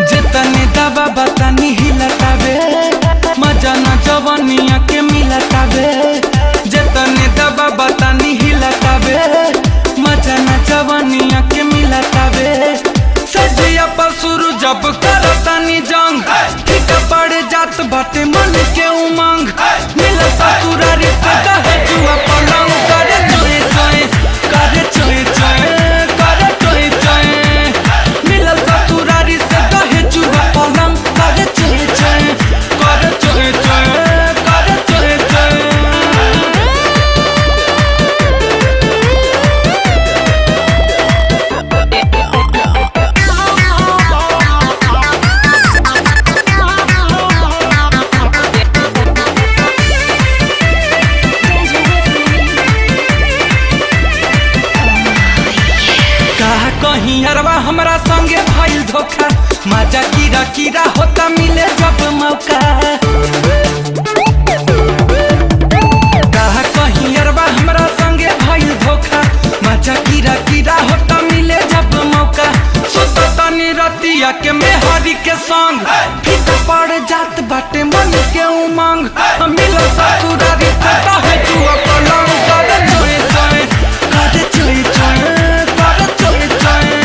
जितने दबा बतानी हिलतावे मजा न जवानिया के मिलतावे। जितने दबा बतानी हिलतावे मजा न जवानिया के मिलतावे। सजिया पर शुरू जब करतानी जंग फीका पड़ जात बाटे मन के उमंग। मिला ससुरारी से दहे जुआ पलंग करे चोए चोए करे चोए चोए करे चोए चोए। मिला ससुरारी से दहे जुआ पलंग करे चोए चोए करे चोए चोए करे चोए चोए। कहीं अरवा हमरा संगे भइल धोखा मजा कीरा कीरा होता मिले जब मौका। कहीं अरवा हमरा संगे भइल धोखा मजा कीरा कीरा होता मिले जब मौका। सुतो तनी रतिया के मेहरी के संग फीका पड़ जात बाटे मन के उमंग। मिलो ससुरारी से दहे जुआ पलंग करे चोए चोए करे चोए चोए करे चोए चोए।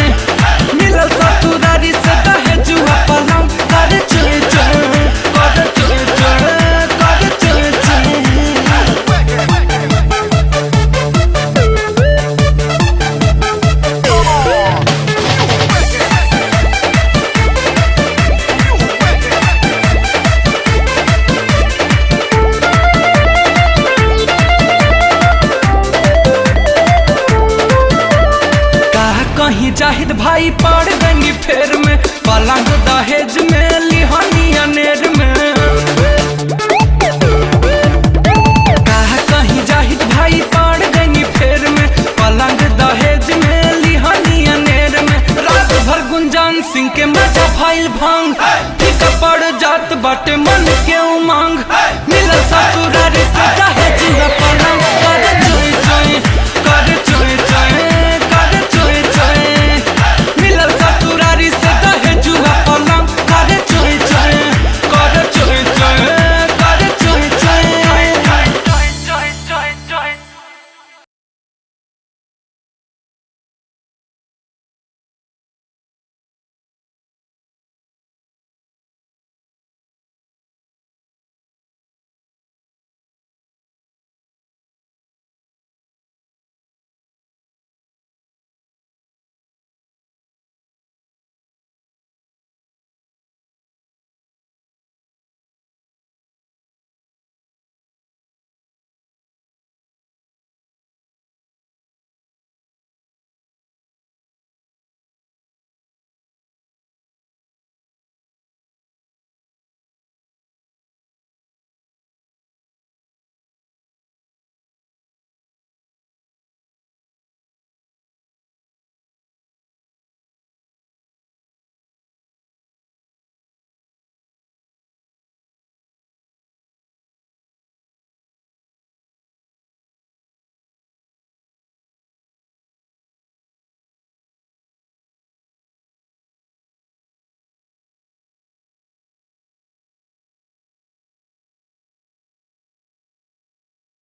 मिलो ससुरारी से दहे जुआ पलंग करे चोए चोए करे चोए चोए करे चोए चोए। कहीं जाहिद भाई पड़ गई फेर में पलंग दहेज में।